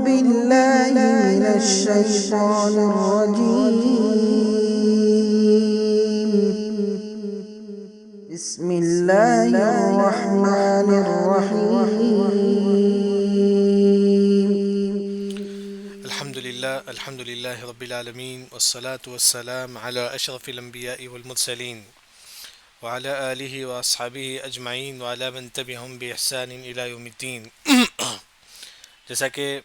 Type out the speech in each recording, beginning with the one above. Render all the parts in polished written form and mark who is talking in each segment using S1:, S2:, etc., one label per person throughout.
S1: بالله من الشيطان الرجيم بسم الله الرحمن الرحيم
S2: الحمد لله رب العالمين والصلاة والسلام على أشرف الأنبياء والمرسلين وعلى آله وأصحابه أجمعين وعلى من تبعهم بإحسان إلى يوم الدين. جیسا کہ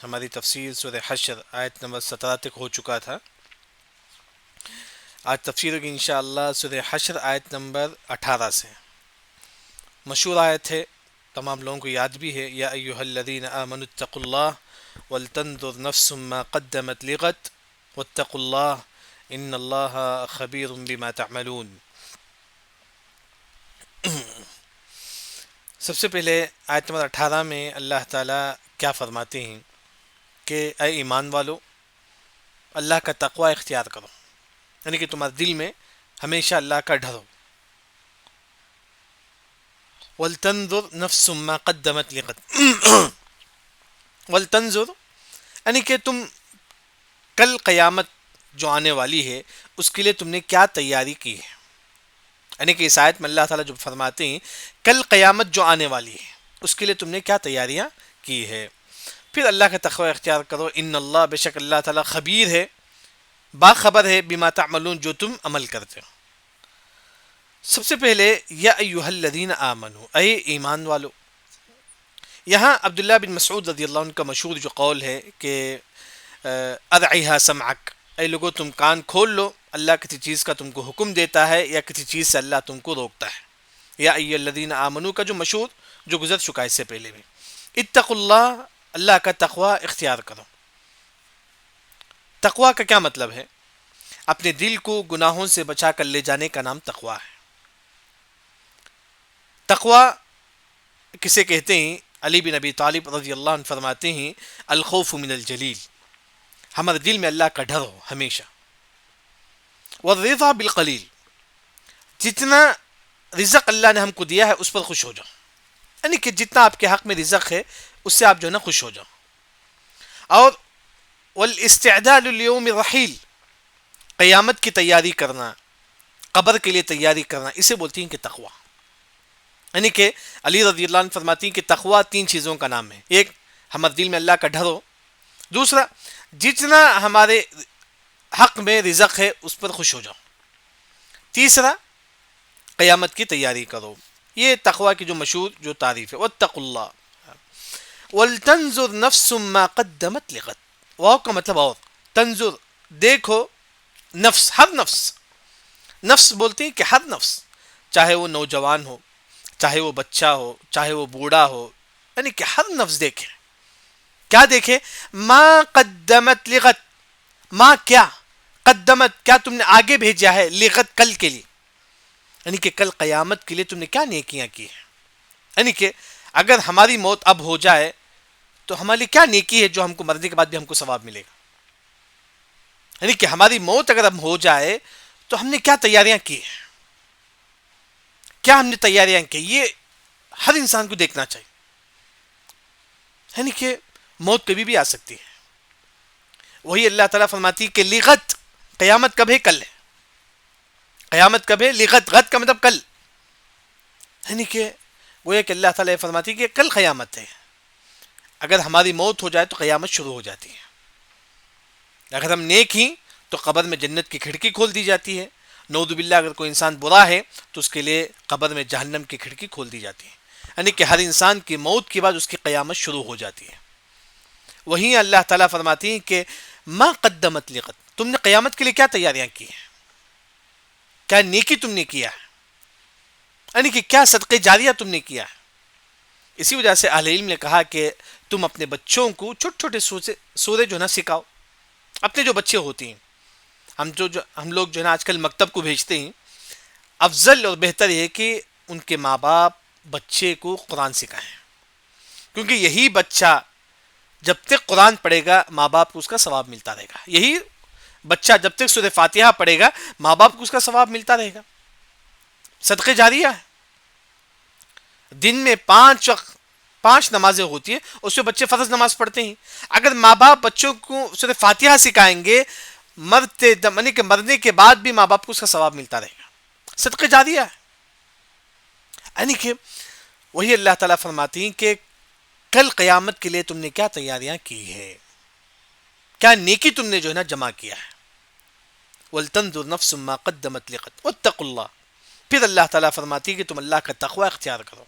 S2: ہماری تفسیر سورہ حشر آیت نمبر 17 تک ہو چکا تھا، آج تفسیر ہوگی انشاءاللہ سورہ حشر آیت نمبر 18 سے. مشہور آیت ہے، تمام لوگوں کو یاد بھی ہے. یا ایھا الذین آمنوا اتقوا اللہ ولتنظر نفس ما قدمت لغد واتقوا اللہ ان اللہ خبیر بما تعملون. سب سے پہلے آیت نمبر 18 میں اللہ تعالیٰ کیا فرماتے ہیں کہ اے ایمان والو، اللہ کا تقوی اختیار کرو، یعنی کہ تمہارے دل میں ہمیشہ اللہ کا ڈر ہو. وَلْتَنْظُرْ نَفْسٌ مَّا قَدَّمَتْ لِغَدٍ وَلْتَنْظُرْ یعنی کہ تم کل قیامت جو آنے والی ہے اس کے لیے تم نے کیا تیاری کی ہے. یعنی کہ اس آیت میں اللہ تعالیٰ جو فرماتے ہیں کل قیامت جو آنے والی ہے اس کے لیے تم نے کیا تیاریاں کی ہے. پھر اللہ کا تقوی اختیار کرو. ان اللہ، بے شک اللہ تعالیٰ خبیر ہے، باخبر ہے، بما تعملون، جو تم عمل کرتے ہو. سب سے پہلے یا ایھا الذین آمنوا، اے ایمان والو. یہاں عبداللہ بن مسعود رضی اللہ عنہ کا مشہور جو قول ہے کہ ارعیھا سمعک، اے لوگو تم کان کھول لو، اللہ کسی چیز کا تم کو حکم دیتا ہے یا کسی چیز سے اللہ تم کو روکتا ہے. یا ایھا الذین آمنوا کا جو مشہور جو گزر چکا ہے اس سے پہلے بھی. اتقوا اللہ، اللہ کا تقوی اختیار کرو. تقوی کا کیا مطلب ہے؟ اپنے دل کو گناہوں سے بچا کر لے جانے کا نام تقوی ہے. تقوی کسے کہتے ہیں؟ علی بن ابی طالب رضی اللہ عنہ فرماتے ہیں الخوف من الجلیل، ہمارے دل میں اللہ کا ڈر ہو ہمیشہ. والرضا بالقلیل، جتنا رزق اللہ نے ہم کو دیا ہے اس پر خوش ہو جاؤ، یعنی کہ جتنا آپ کے حق میں رزق ہے اس سے آپ جو ہے نا خوش ہو جاؤ. اور والاستعداد لیوم الرحیل، قیامت کی تیاری کرنا، قبر کے لیے تیاری کرنا، اسے بولتی ہیں کہ تقوی. یعنی کہ علی رضی اللہ عنہ فرماتی ہیں کہ تقوی 3 چیزوں کا نام ہے. ایک، ہمارے دل میں اللہ کا ڈر ہو. دوسرا، جتنا ہمارے حق میں رزق ہے اس پر خوش ہو جاؤ. تیسرا، قیامت کی تیاری کرو. یہ تقوی کی جو مشہور جو تعریف ہے. واتقوا اللہ ولتنظر نفس ما قدمت لغد. واو کا مطلب اور، تنظر دیکھو، نفس ہر نفس، نفس بولتے ہیں کہ ہر نفس، چاہے وہ نوجوان ہو، چاہے وہ بچہ ہو، چاہے وہ بوڑھا ہو، یعنی کہ ہر نفس دیکھے. کیا دیکھے؟ ما قدمت لغد، ما کیا، قدمت کیا تم نے آگے بھیجا ہے، لغد کل کے لیے، یعنی کہ کل قیامت کے لیے تم نے کیا نیکیاں کی ہیں. یعنی کہ اگر ہماری موت اب ہو جائے تو ہمارے لیے کیا نیکی ہے جو ہم کو مرنے کے بعد بھی ہم کو ثواب ملے گا. یعنی کہ ہماری موت اگر اب ہو جائے تو ہم نے کیا تیاریاں کی ہیں، کیا ہم نے تیاریاں کی. یہ ہر انسان کو دیکھنا چاہیے. یعنی کہ موت کبھی بھی آ سکتی ہے. وہی اللہ تعالیٰ فرماتی کہ لغت، قیامت کب ہے؟ کل ہے. قیامت کب ہے؟ لغت، غد کا مطلب کل. یعنی کہ گویا کہ اللہ تعالیٰ فرماتی کہ کل قیامت ہے. اگر ہماری موت ہو جائے تو قیامت شروع ہو جاتی ہے. اگر ہم نیک ہیں تو قبر میں جنت کی کھڑکی کھول دی جاتی ہے. نعوذ باللہ اگر کوئی انسان برا ہے تو اس کے لیے قبر میں جہنم کی کھڑکی کھول دی جاتی ہے. یعنی کہ ہر انسان کی موت کے بعد اس کی قیامت شروع ہو جاتی ہے. وہیں اللہ تعالیٰ فرماتی ہیں کہ ما قدمت لغد، تم نے قیامت کے لیے کیا تیاریاں کی ہیں، کیا نیکی تم نے کیا ہے، یعنی کہ کیا صدقے جاریہ تم نے کیا ہے. اسی وجہ سے اہل علم نے کہا کہ تم اپنے بچوں کو چھوٹے چھوٹے سورے جو ہے نا سکھاؤ. اپنے جو بچے ہوتے ہیں، ہم لوگ جو ہے نا آج کل مکتب کو بھیجتے ہیں، افضل اور بہتر یہ ہے کہ ان کے ماں باپ بچے کو قرآن سکھائیں. کیونکہ یہی بچہ جب تک قرآن پڑھے گا ماں باپ کو اس کا ثواب ملتا رہے گا. یہی بچہ جب تک سورہ فاتحہ پڑھے گا ماں باپ کو اس کا ثواب ملتا رہے گا. صدقے جاریہ ہے. دن میں 5 وقت 5 نمازیں ہوتی ہیں، اس میں بچے فرض نماز پڑھتے ہیں. اگر ماں باپ بچوں کو سورہ فاتحہ سکھائیں گے، مرتے دم یعنی کہ مرنے کے بعد بھی ماں باپ کو اس کا ثواب ملتا رہے گا. صدقہ جاریہ ہے. یعنی کہ وہی اللہ تعالیٰ فرماتی ہیں کہ کل قیامت کے لیے تم نے کیا تیاریاں کی ہے، کیا نیکی تم نے جو ہے نا جمع کیا ہے. وَلْتَنْظُرْ نَفْسٌ مَّا قَدَّمَتْ لِغَدٍ وَاتَّقُوا اللَّهَ. پھر اللہ تعالیٰ فرماتی ہے کہ تم اللہ کا تقوی اختیار کرو،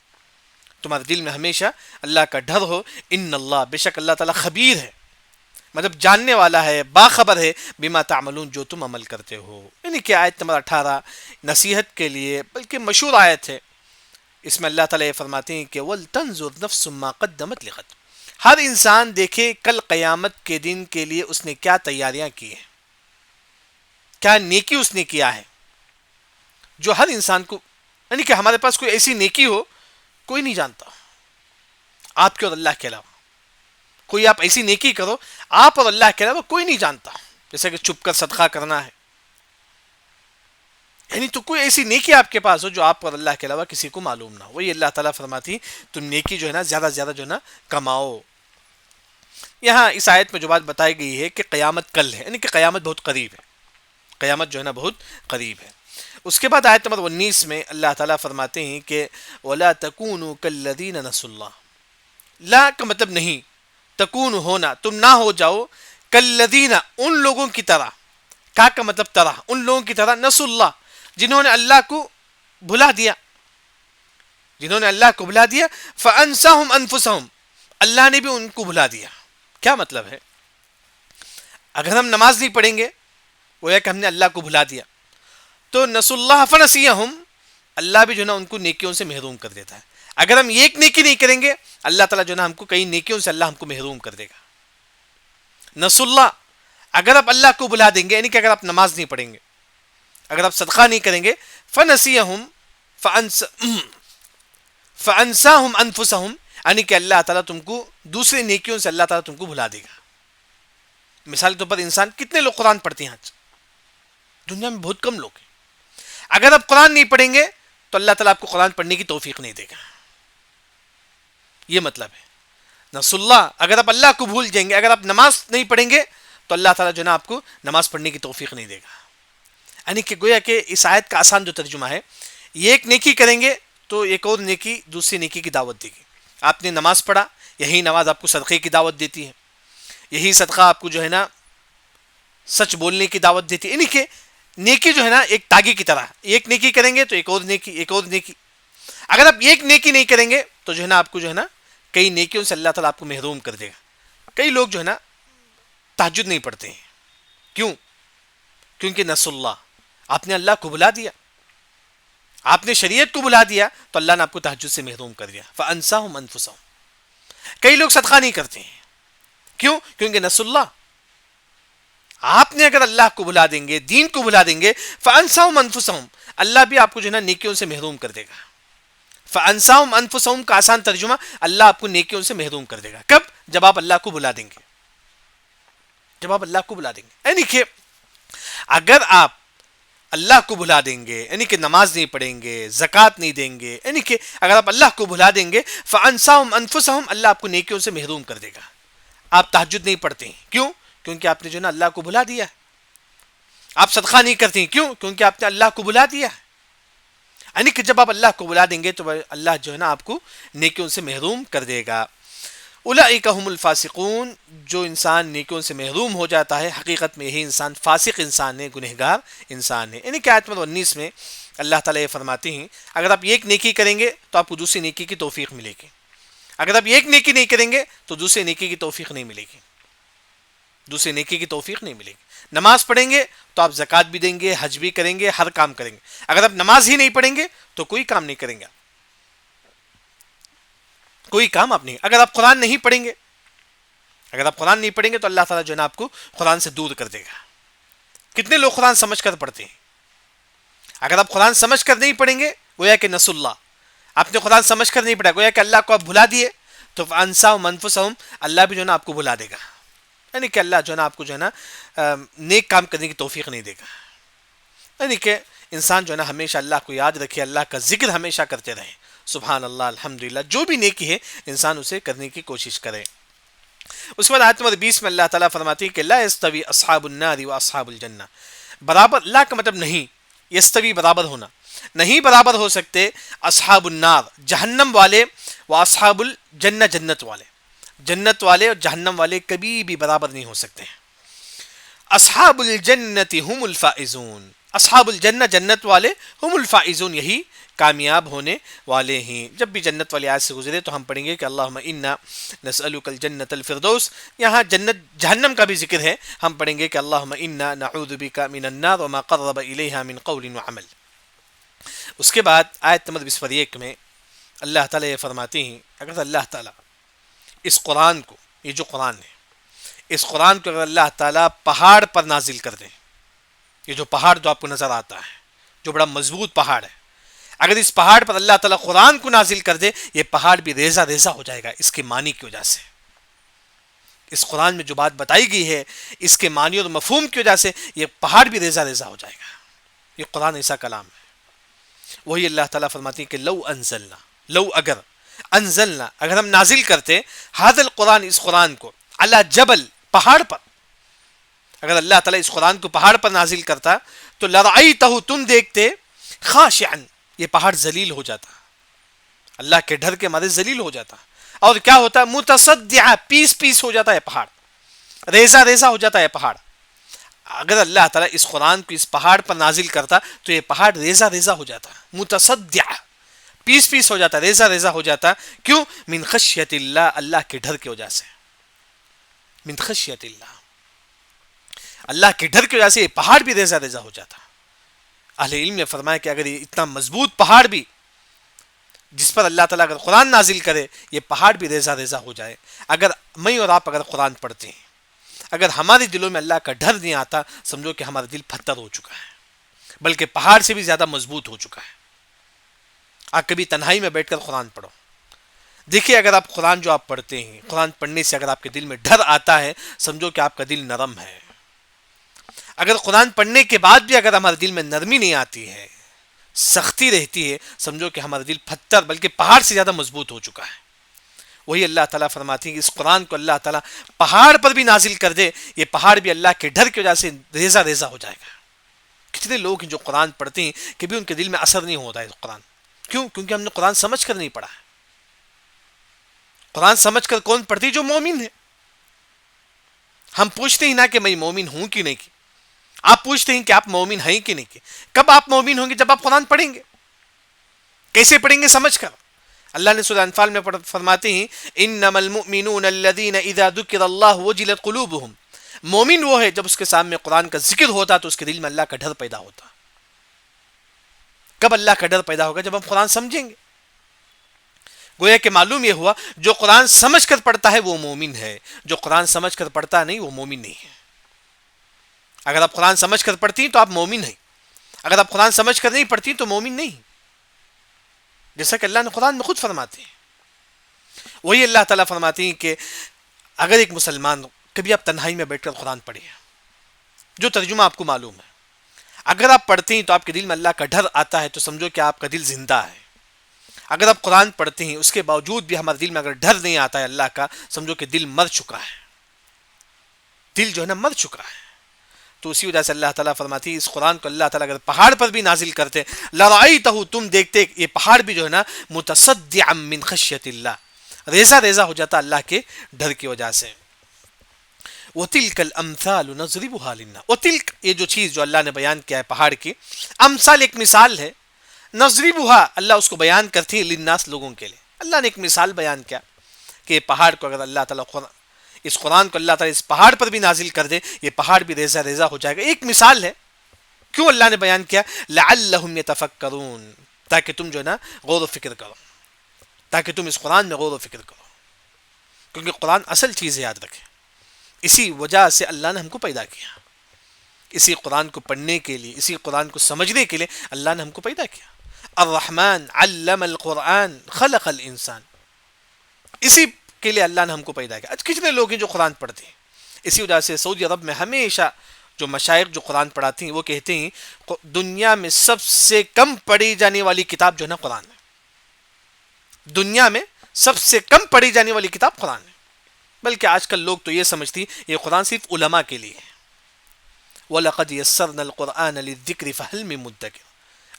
S2: تمہارے دل میں ہمیشہ اللہ کا ڈر ہو. ان اللہ، بے شک اللہ تعالیٰ خبیر ہے، مطلب جاننے والا ہے، باخبر ہے، بما تعملون، جو تم عمل کرتے ہو. یعنی کہ آیت نمبر 18 نصیحت کے لیے بلکہ مشہور آیت ہے. اس میں اللہ تعالیٰ یہ فرماتے ہیں کہ وَلْتَنْظُرْ نَفْسٌ مَّا قَدَّمَتْ لِغَدٍ. ہر انسان دیکھے کل قیامت کے دن کے لیے اس نے کیا تیاریاں کی ہیں، کیا نیکی اس نے کیا ہے. جو ہر انسان کو، یعنی کہ ہمارے پاس کوئی ایسی نیکی ہو کوئی نہیں جانتا آپ کے اور اللہ کے علاوہ. کوئی آپ ایسی نیکی کرو آپ اور اللہ کے علاوہ کوئی نہیں جانتا، جیسے کہ چھپ کر صدقہ کرنا ہے. یعنی تو کوئی ایسی نیکی آپ کے پاس ہو جو آپ اور اللہ کے علاوہ کسی کو معلوم نہ ہو. وہی اللہ تعالیٰ فرماتی تم نیکی جو ہے نا زیادہ سے زیادہ جو ہے نا کماؤ. یہاں اس آیت میں جو بات بتائی گئی ہے کہ قیامت کل ہے، یعنی کہ قیامت بہت قریب ہے، قیامت جو ہے نا بہت قریب ہے. اس کے بعد آیت نمبر 19 میں اللہ تعالیٰ فرماتے ہیں کہ وَلَا تَكُونُوا كَالَّذِينَ نَسُوا اللَّهَ. لا کا مطلب نہیں، تکون ہونا، تم نہ ہو جاؤ کالذین، ان لوگوں کی طرح. کا مطلب طرح، ان لوگوں کی طرح، نسوا اللہ، جنہوں نے اللہ کو بھلا دیا، جنہوں نے اللہ کو بھلا دیا. فانساہم انفسہم، اللہ نے بھی ان کو بھلا دیا. کیا مطلب ہے؟ اگر ہم نماز نہیں پڑھیں گے وہ یہ کہ ہم نے اللہ کو بھلا دیا، تو نسوا اللہ فنسیہم، اللہ بھی جو ہے نا ان کو نیکیوں سے محروم کر دیتا ہے. اگر ہم ایک نیکی نہیں کریں گے اللہ تعالیٰ جو ہے نا ہم کو کئی نیکیوں سے اللہ ہم کو محروم کر دے گا. نسوا اللہ، اگر آپ اللہ کو بھلا دیں گے، یعنی کہ اگر آپ نماز نہیں پڑھیں گے، اگر آپ صدقہ نہیں کریں گے، فنسیہم فانساہم انفسہم، یعنی کہ اللہ تعالیٰ تم کو دوسرے نیکیوں سے اللہ تعالیٰ تم کو بھلا دے گا. مثال کے طور پر انسان، کتنے لوگ قرآن پڑھتے ہیں آج دنیا میں؟ بہت کم لوگ ہیں. اگر آپ قرآن نہیں پڑھیں گے تو اللہ تعالیٰ آپ کو قرآن پڑھنے کی توفیق نہیں دے گا. یہ مطلب ہے نسوا اللہ. اگر آپ اللہ کو بھول جائیں گے، اگر آپ نماز نہیں پڑھیں گے تو اللہ تعالیٰ جو ہے نا آپ کو نماز پڑھنے کی توفیق نہیں دے گا. یعنی کہ گویا کہ اس آیت کا آسان جو ترجمہ ہے، یہ ایک نیکی کریں گے تو ایک اور نیکی دوسری نیکی کی دعوت دے گی. آپ نے نماز پڑھا، یہی نماز آپ کو صدقے کی دعوت دیتی ہے، یہی صدقہ آپ کو جو ہے نا سچ بولنے کی دعوت دیتی ہے. یعنی کہ نیکی جو ہے نا ایک تاگی کی طرح، ایک نیکی کریں گے تو ایک اور نیکی، ایک اور نیکی. اگر آپ ایک نیکی نہیں کریں گے تو جو ہے نا آپ کو جو ہے نا کئی نیکیوں سے اللہ تعالیٰ آپ کو محروم کر دے گا. کئی لوگ جو ہے نا تہجد نہیں پڑھتے ہیں. کیوں؟ کیونکہ نسوا اللہ، آپ نے اللہ کو بھلا دیا، آپ نے شریعت کو بھلا دیا تو اللہ نے آپ کو تہجد سے محروم کر دیا. فانساہم انفسہم. کئی لوگ صدقہ نہیں کرتے ہیں. کیوں؟ کیونکہ نسوا اللہ. آپ نے اگر اللہ کو بھلا دیں گے، دین کو بھلا دیں گے، فانساہم انفسہم، اللہ بھی آپ کو جو ہے نا نیکیوں سے محروم کر دے گا. فانساہم انفسہم کا آسان ترجمہ، اللہ آپ کو نیکیوں سے محروم کر دے گا. کب؟ جب آپ اللہ کو بھلا دیں گے، جب آپ اللہ کو بھلا دیں گے. یعنی کہ اگر آپ اللہ کو بھلا دیں گے، یعنی کہ نماز نہیں پڑھیں گے، زکوٰۃ نہیں دیں گے، یعنی کہ اگر آپ اللہ کو بھلا دیں گے، فانساہم انفسہم، اللہ آپ کو نیکیوں سے محروم کر دے گا. آپ تہجد نہیں پڑھتے ہیں. کیوں؟ کیونکہ آپ نے جو ہے نا اللہ کو بھلا دیا ہے. آپ صدقہ نہیں کرتے ہیں. کیوں؟ کیونکہ آپ نے اللہ کو بھلا دیا ہے. یعنی کہ جب آپ اللہ کو بھلا دیں گے تو اللہ جو ہے نا آپ کو نیکیوں سے محروم کر دے گا. اولئک هم الفاسقون، جو انسان نیکیوں سے محروم ہو جاتا ہے حقیقت میں یہی انسان فاسق انسان ہے، گنہگار انسان ہے. یعنی کہ آیت نمبر 19 میں اللہ تعالیٰ یہ فرماتے ہیں اگر آپ ایک نیکی کریں گے تو آپ کو دوسری نیکی کی توفیق ملے گی. اگر آپ ایک نیکی نہیں کریں گے تو دوسری نیکی کی توفیق نہیں ملے گی، دوسری نیکی کی توفیق نہیں ملے گی. نماز پڑھیں گے تو آپ زکوٰۃ بھی دیں گے، حج بھی کریں گے، ہر کام کریں گے. اگر آپ نماز ہی نہیں پڑھیں گے تو کوئی کام نہیں کریں گے، کوئی کام آپ نہیں. اگر آپ قرآن نہیں پڑھیں گے، اگر آپ قرآن نہیں پڑھیں گے تو اللہ تعالیٰ جو ہے نا آپ کو قرآن سے دور کر دے گا. کتنے لوگ قرآن سمجھ کر پڑھتے ہیں؟ اگر آپ قرآن سمجھ کر نہیں پڑھیں گے گویا کہ نسوا اللہ، آپ نے قرآن سمجھ کر نہیں پڑھا، گویا کہ اللہ کو آپ بھلا دیے، تو فانساہم انفسہم، اللہ بھی جو ہے نا آپ کو بھلا دے گا. یعنی کہ اللہ جو ہے نا آپ کو جو ہے نا نیک کام کرنے کی توفیق نہیں دے گا. یعنی کہ انسان جو ہے نا ہمیشہ اللہ کو یاد رکھے، اللہ کا ذکر ہمیشہ کرتے رہے، سبحان اللہ، الحمدللہ، جو بھی نیکی ہے انسان اسے کرنے کی کوشش کرے۔ اس کے بعد آیت نمبر 20 میں اللہ تعالیٰ فرماتی ہے کہ لا یستوی اصحاب النار و اصحاب الجنہ، برابر، لا کا مطلب نہیں، یستوی برابر ہونا، نہیں برابر ہو سکتے اصحاب النار جہنم والے و اصحاب الجنہ جنت والے، جنت والے اور جہنم والے کبھی بھی برابر نہیں ہو سکتے ہیں۔ اصحاب الجنت هم الفائزون، اصحاب الجنہ جنت والے، هم الفائزون یہی کامیاب ہونے والے ہیں۔ جب بھی جنت والی آیت سے گزرے تو ہم پڑھیں گے کہ اللہم انا نسألک الجنت الفردوس، یہاں جنت جہنم کا بھی ذکر ہے، ہم پڑھیں گے کہ اللہم انا نعوذ بک من النار وما قرب الیہا من قول وعمل۔ اس کے بعد آیت نمبر 21 میں اللہ تعالیٰ یہ فرماتے ہیں، اگر اللہ تعالیٰ اس قرآن کو، یہ جو قرآن ہے، اس قرآن کو اگر اللہ تعالیٰ پہاڑ پر نازل کر دیں، یہ جو پہاڑ جو آپ کو نظر آتا ہے، جو بڑا مضبوط پہاڑ ہے، اگر اس پہاڑ پر اللہ تعالیٰ قرآن کو نازل کر دے، یہ پہاڑ بھی ریزہ ریزہ ہو جائے گا اس کے معنی کی وجہ سے۔ اس قرآن میں جو بات بتائی گئی ہے اس کے معنی اور مفہوم کی وجہ سے یہ پہاڑ بھی ریزہ ریزہ ہو جائے گا۔ یہ قرآن ایسا کلام ہے۔ وہی اللہ تعالیٰ فرماتی ہے کہ لو انزلنا، لو اگر، انزلنا اگر ہم نازل کرتے، ھذا القرآن اس قرآن کو، علی جبل پہاڑ پر، اگر اللہ تعالیٰ اس قرآن کو پہاڑ پر نازل کرتا تو لرأیتہ تم دیکھتے خاشعا، یہ پہاڑ ذلیل ہو جاتا، اللہ کے ڈر کے مارے ذلیل ہو جاتا، اور کیا ہوتا، متصدعا، پیس پیس ہو جاتا ہے پہاڑ، ریزہ ریزہ ہو جاتا ہے پہاڑ۔ اگر اللہ تعالیٰ اس قرآن کو اس پہاڑ پر نازل کرتا تو یہ پہاڑ ریزہ ریزہ ہو جاتا، متصدع، پیس پیس ہو جاتا، ریزہ ریزہ ہو جاتا۔ کیوں؟ من خشیت اللہ، اللہ کے ڈر کی وجہ سے، من خشیت اللہ، اللہ کے ڈر کی وجہ سے یہ پہاڑ بھی ریزہ ریزہ ہو جاتا۔ اہل علم نے فرمایا کہ اگر یہ اتنا مضبوط پہاڑ بھی، جس پر اللہ تعالیٰ اگر قرآن نازل کرے، یہ پہاڑ بھی ریزہ ریزہ ہو جائے، اگر میں اور آپ اگر قرآن پڑھتے ہیں، اگر ہمارے دلوں میں اللہ کا ڈر نہیں آتا، سمجھو کہ ہمارا دل پتھر ہو چکا ہے، بلکہ پہاڑ سے بھی زیادہ مضبوط ہو چکا ہے۔ آپ کبھی تنہائی میں بیٹھ کر قرآن پڑھو، دیکھیے اگر آپ قرآن جو آپ پڑھتے ہیں، قرآن پڑھنے سے اگر آپ کے دل میں ڈر آتا ہے، سمجھو کہ آپ کا دل نرم ہے۔ اگر قرآن پڑھنے کے بعد بھی اگر ہمارے دل میں نرمی نہیں آتی ہے، سختی رہتی ہے، سمجھو کہ ہمارا دل پتھر بلکہ پہاڑ سے زیادہ مضبوط ہو چکا ہے۔ وہی اللہ تعالیٰ فرماتی ہے کہ اس قرآن کو اللہ تعالیٰ پہاڑ پر بھی نازل کر دے، یہ پہاڑ بھی اللہ کے ڈر کی وجہ سے ریزہ ریزہ ہو جائے گا۔ کتنے لوگ ہیں جو قرآن پڑھتے ہیں کہ بھی ان کے دل میں اثر نہیں ہوتا ہے قرآن، کیوں؟ کیونکہ ہم نے قرآن سمجھ کر نہیں پڑھا ہے۔ قرآن سمجھ کر کون پڑھتی؟ جو مومن ہے۔ ہم پوچھتے ہی نہ کہ میں مومن ہوں کہ نہیں، آپ پوچھتے ہیں کہ آپ مومن ہیں کہ نہیں۔ کب آپ مومن ہوں گے؟ جب آپ قرآن پڑھیں گے۔ کیسے پڑھیں گے؟ سمجھ کر۔ اللہ نے سورہ انفال میں فرماتے ہیں انما المؤمنون الذين اذا ذكر الله وجلت قلوبهم، مومن وہ ہے جب اس کے سامنے قرآن کا ذکر ہوتا تو اس کے دل میں اللہ کا ڈر پیدا ہوتا۔ کب اللہ کا ڈر پیدا ہوگا؟ جب ہم قرآن سمجھیں گے۔ گویا کہ معلوم یہ ہوا جو قرآن سمجھ کر پڑھتا ہے وہ مومن ہے، جو قرآن سمجھ کر پڑھتا نہیں وہ مومن نہیں ہے۔ اگر آپ قرآن سمجھ کر پڑھتی ہیں تو آپ مومن ہیں، اگر آپ قرآن سمجھ کر نہیں پڑھتی تو مومن نہیں، جیسا کہ اللہ نے قرآن میں خود فرماتے ہیں۔ وہی اللہ تعالیٰ فرماتے ہیں کہ اگر ایک مسلمان، کبھی آپ تنہائی میں بیٹھ کر قرآن پڑھیں، جو ترجمہ آپ کو معلوم ہے، اگر آپ پڑھتے ہیں تو آپ کے دل میں اللہ کا ڈر آتا ہے تو سمجھو کہ آپ کا دل زندہ ہے۔ اگر آپ قرآن پڑھتے ہیں اس کے باوجود بھی ہمارے دل میں اگر ڈر نہیں آتا ہے اللہ کا، سمجھو کہ دل مر چکا ہے، دل جو ہے نا مر چکا ہے۔ تو اسی وجہ سے اللہ تعالیٰ فرماتی ہے اس قرآن کو اللہ تعالیٰ اگر پہاڑ پر بھی نازل کرتے، لرأیتہ، تم دیکھتے یہ پہاڑ بھی جو ہے نا متصدعا من خشیت اللہ، ریزہ ریزہ ہو جاتا اللہ کے ڈر کی وجہ سے۔ وَتِلْكَ الْأَمْثَالُ نَضْرِبُهَا لِلنَّاسِ، وَتِلْكَ، یہ جو چیز جو اللہ نے بیان کیا ہے پہاڑ کی، امثال ایک مثال ہے، نضربها، اللہ اس کو بیان کرتی ہے للناس، لوگوں کے لیے۔ اللہ نے ایک مثال بیان کیا کہ پہاڑ کو اگر اللہ تعالیٰ اس قرآن کو اللہ تعالیٰ اس پہاڑ پر بھی نازل کر دے، یہ پہاڑ بھی ریزہ ریزہ ہو جائے گا۔ ایک مثال ہے۔ کیوں اللہ نے بیان کیا؟ لعلہم یتفکرون، تاکہ تم جو ہے نا غور و فکر کرو، تاکہ تم اس قرآن میں غور و فکر کرو، کیونکہ قرآن اصل چیز ہے، یاد رکھیں۔ اسی وجہ سے اللہ نے ہم کو پیدا کیا، اسی قرآن کو پڑھنے کے لیے، اسی قرآن کو سمجھنے کے لیے اللہ نے ہم کو پیدا کیا۔ الرحمن علم القرآن خلق الانسان، اسی کے لیے اللہ نے ہم کو پیدا کیا۔ آج کتنے لوگ ہیں جو قرآن پڑھتے ہیں؟ اسی وجہ سے سعودی عرب میں ہمیشہ جو مشائخ جو قرآن پڑھاتے ہیں وہ کہتے ہیں دنیا میں سب سے کم پڑھی جانے والی کتاب جو ہے نا قرآن ہے۔ دنیا میں سب سے کم پڑھی جانے والی کتاب قرآن ہے. بلکہ آج کل لوگ تو یہ سمجھتی ہیں یہ قرآن صرف علماء کے لیے ہے. وَلَقَدْ يَسَّرْنَا الْقُرْآنَ لِلذِّكْرِ فَهَلْ مِن مُدَّكِرٍ.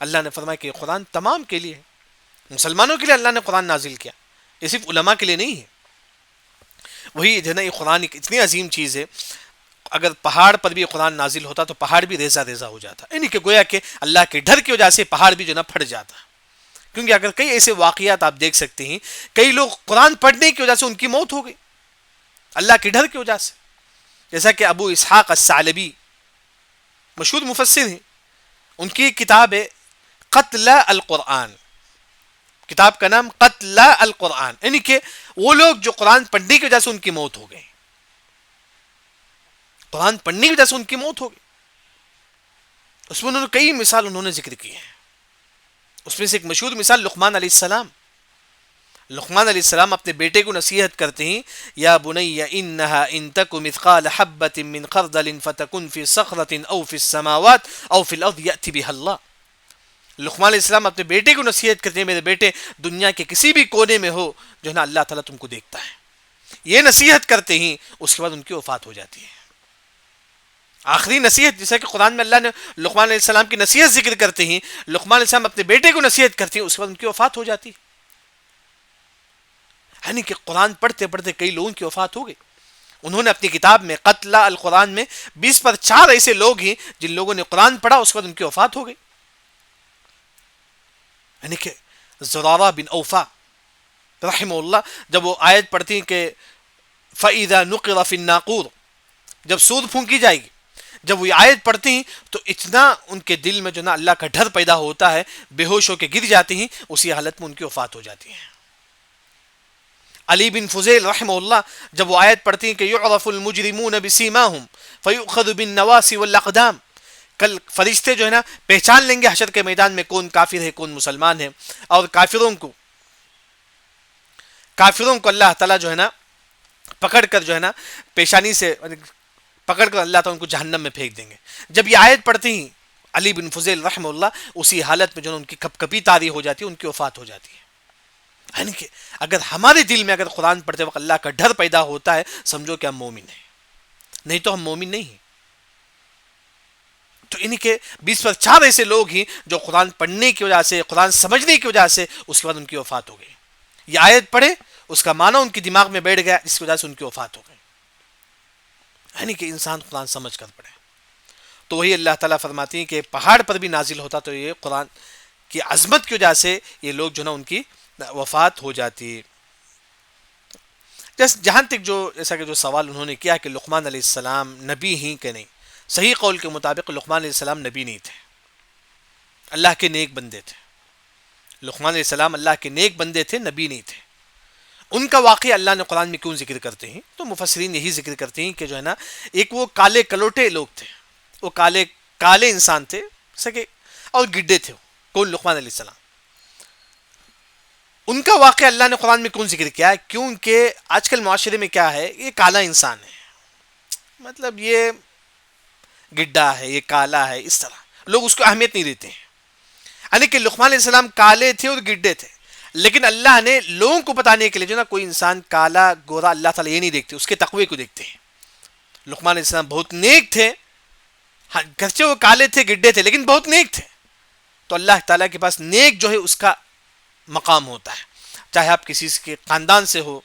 S2: اللہ نے فرمایا کہ یہ قرآن تمام کے لیے ہے. مسلمانوں کے لیے اللہ نے قرآن نازل کیا, یہ صرف علماء کے لیے نہیں ہے. وہی جو ہے نا یہ قرآن ایک اتنی عظیم چیز ہے, اگر پہاڑ پر بھی قرآن نازل ہوتا تو پہاڑ بھی ریزہ ریزہ ہو جاتا, یعنی کہ گویا کہ اللہ کے ڈر کی وجہ سے پہاڑ بھی جو ہے نا پھٹ جاتا. کیونکہ اگر کئی ایسے واقعات آپ دیکھ سکتے ہیں, کئی لوگ قرآن پڑھنے کی وجہ سے ان کی موت ہو گئی اللہ کے ڈر کی وجہ سے. جیسا کہ ابو اسحاق الثعلبی مشہور مفسر ہیں, ان کی کتاب ہے قتل القرآن, کتاب کا نام قتل القرآن, یعنی کہ وہ لوگ جو قرآن پڑھنے کی وجہ سے ان کی موت ہو گئی, قرآن پڑھنے کی وجہ سے ان کی موت ہو گئی. اس میں انہوں نے کئی مثال انہوں نے ذکر کی ہیں. اس میں سے ایک مشہور مثال لقمان علیہ السلام. لقمان علیہ السلام اپنے بیٹے کو نصیحت کرتے ہیں, یا بنی انہا ان تک مثقال حبۃ من خردل فتکن فی صخرۃ او فی السماوات او فی الارض یأتی بها اللہ. لقمان علیہ السلام اپنے بیٹے کو نصیحت کرتے ہیں, میرے بیٹے دنیا کے کسی بھی کونے میں ہو جو ہے نا اللہ تعالیٰ تم کو دیکھتا ہے. یہ نصیحت کرتے ہیں, اس کے بعد ان کی وفات ہو جاتی ہے. آخری نصیحت جیسا کہ قرآن میں اللہ نے لقمان علیہ السلام کی نصیحت ذکر کرتے ہیں, لقمان علیہ السلام اپنے بیٹے کو نصیحت کرتے ہیں, اس کے بعد ان کی وفات ہو جاتی ہے. یعنی کہ قرآن پڑھتے پڑھتے کئی لوگوں کی وفات ہو گئی. انہوں نے اپنی کتاب میں قتل القرآن میں 20 پر 4 ایسے لوگ ہیں جن لوگوں نے قرآن پڑھا اس کے بعد ان کی وفات ہو گئی. یعنی کہ زرارہ بن اوفا رحمہ اللہ جب وہ آیت پڑھتی ہیں کہ فَإِذَا نُقِرَ فِي النَّاقُورِ, جب سور پھونکی جائے گی, جب وہ آیت پڑھتی ہیں تو اتنا ان کے دل میں جو نا اللہ کا ڈر پیدا ہوتا ہے, بے ہوش ہو کے گر جاتی ہیں, اسی حالت میں ان کی وفات ہو جاتی ہے. علی بن فضیل رحمہ اللہ جب وہ آیت پڑھتی ہیں کہ یعرف المجرمون بسیماہم فیؤخذ بالنواصی والاقدام, کل فرشتے جو ہے نا پہچان لیں گے حشر کے میدان میں کون کافر ہے کون مسلمان ہے, اور کافروں کو اللہ تعالیٰ جو ہے نا پکڑ کر جو ہے نا پیشانی سے پکڑ کر اللہ تعالیٰ ان کو جہنم میں پھینک دیں گے. جب یہ آیت پڑھتی ہیں علی بن فضیل رحمہ اللہ, اسی حالت میں جو ہے ان کی کپ کپی طاری ہو جاتی ہے, ان کی وفات ہو جاتی ہے. یعنی کہ اگر ہمارے دل میں اگر قرآن پڑھتے وقت اللہ کا ڈر پیدا ہوتا ہے, سمجھو کہ ہم مومن ہیں, نہیں تو ہم مومن نہیں ہیں. تو یعنی کہ 20 پر 4 ایسے لوگ ہیں جو قرآن پڑھنے کی وجہ سے, قرآن سمجھنے کی وجہ سے اس کے بعد ان کی وفات ہو گئی. یہ آیت پڑھے, اس کا معنی ان کی دماغ میں بیٹھ گیا, جس کی وجہ سے ان کی وفات ہو گئی. یعنی کہ انسان قرآن سمجھ کر پڑھے. تو وہی اللہ تعالیٰ فرماتی ہیں کہ پہاڑ پر بھی نازل ہوتا تو یہ قرآن کی عظمت کی وجہ سے یہ لوگ جو نا ان کی وفات ہو جاتی. جہاں تک جو ایسا کہ جو سوال انہوں نے کیا کہ لقمان علیہ السلام نبی ہی کہ نہیں, صحیح قول کے مطابق لقمان علیہ السلام نبی نہیں تھے, اللہ کے نیک بندے تھے. لقمان علیہ السلام اللہ کے نیک بندے تھے, نبی نہیں تھے. ان کا واقعہ اللہ نے قرآن میں کیوں ذکر کرتے ہیں, تو مفسرین یہی ذکر کرتے ہیں کہ جو ہے نا ایک وہ کالے کلوٹے لوگ تھے, وہ کالے انسان تھے سکے اور گڈے تھے. کون؟ لقمان علیہ السلام. ان کا واقعہ اللہ نے قرآن میں کیوں ذکر کیا ہے؟ کیونکہ آج کل معاشرے میں کیا ہے, یہ کالا انسان ہے, مطلب یہ گڈا ہے, یہ کالا ہے, اس طرح لوگ اس کو اہمیت نہیں دیتے ہیں. یعنی کہ لقمان علیہ السلام کالے تھے اور گڈے تھے, لیکن اللہ نے لوگوں کو بتانے کے لیے جو نا کوئی انسان کالا گورا اللہ تعالیٰ یہ نہیں دیکھتے, اس کے تقوی کو دیکھتے ہیں. لقمان علیہ السلام بہت نیک تھے, گرچہ وہ کالے تھے گڈے تھے لیکن بہت نیک تھے. تو اللہ تعالیٰ کے پاس نیک جو ہے اس کا مقام ہوتا ہے, چاہے آپ کسی کے خاندان سے ہو,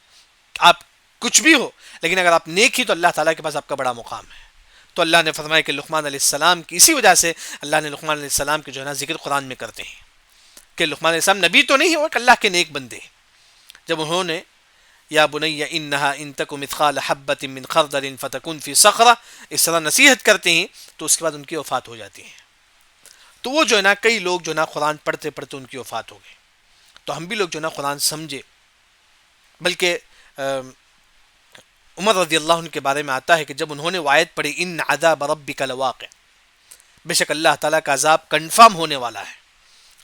S2: آپ کچھ بھی ہو, لیکن اگر آپ نیک ہی تو اللہ تعالیٰ کے پاس آپ کا بڑا مقام ہے. تو اللہ نے فرمایا کہ لقمان علیہ السلام کی اسی وجہ سے اللہ نے لقمان علیہ السلام کے جو ہے نا ذکر قرآن میں کرتے ہیں کہ لقمان علیہ السلام نبی تو نہیں ہے, وہ اللہ کے نیک بندے. جب انہوں نے یا بنی انہا ان تک مثقال حبۃ من خردل فتکن فی صخرہ اس طرح نصیحت کرتے ہیں, تو اس کے بعد ان کی وفات ہو جاتی ہے. تو وہ جو ہے نا کئی لوگ جو ہے نا قرآن پڑھتے پڑھتے ان کی وفات ہو گئی. تو ہم بھی لوگ جو ہے نا قرآن سمجھے. بلکہ عمر رضی اللہ عنہ کے بارے میں آتا ہے کہ جب انہوں نے آیت پڑھی ان عذاب ربک لواقع, بے شک اللہ تعالیٰ کا عذاب کنفرم ہونے والا ہے,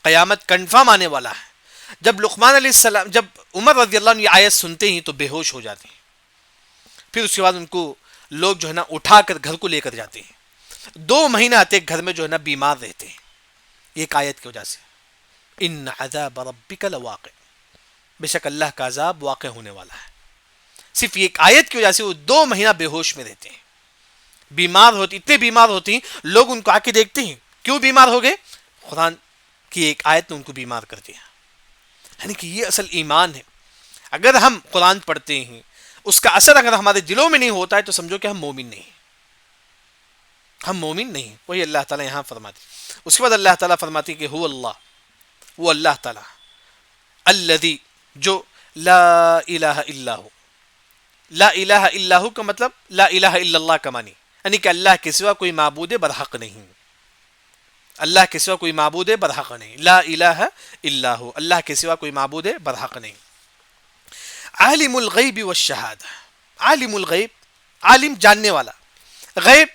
S2: قیامت کنفرم آنے والا ہے. جب لقمان علیہ السلام, جب عمر رضی اللہ عنہ یہ آیت سنتے ہیں تو بے ہوش ہو جاتے ہیں. پھر اس کے بعد ان کو لوگ جو ہے نا اٹھا کر گھر کو لے کر جاتے ہیں. 2 مہینہ آتے گھر میں جو ہے نا بیمار رہتے ہیں, ایک آیت کی وجہ سے, ان عذاب ربک لواقع. بے شک اللہ کا عذاب واقع ہونے والا ہے. صرف ایک آیت کی وجہ سے وہ 2 مہینہ بے ہوش میں رہتے ہیں. بیمار ہوتی، اتنے بیمار ہوتی ہیں، لوگ ان کو آ کے دیکھتے ہیں کیوں بیمار ہو گئے، قرآن کی ایک آیت نے ان کو بیمار کر دیا. یعنی کہ یہ اصل ایمان ہے. اگر ہم قرآن پڑھتے ہیں، اس کا اثر اگر ہمارے دلوں میں نہیں ہوتا ہے تو سمجھو کہ ہم مومن نہیں، ہم مومن نہیں. وہی اللہ تعالیٰ یہاں فرماتے. اس کے بعد اللہ تعالیٰ فرماتی کہ هو اللہ، وہ اللہ تعالیٰ، الذی، جو لا الہ الا ہو. لا الہ الا ہو کا مطلب لا الہ الا اللہ کا معنی، یعنی کہ اللہ کے سوا کوئی معبود برحق نہیں. اللہ کے سوا کوئی معبود برحق نہیں. لا الہ الا ہو، اللہ کے سوا کوئی معبود برحق نہیں. عالم الغیب والشہادہ، عالم الغیب، عالم جاننے والا، غیب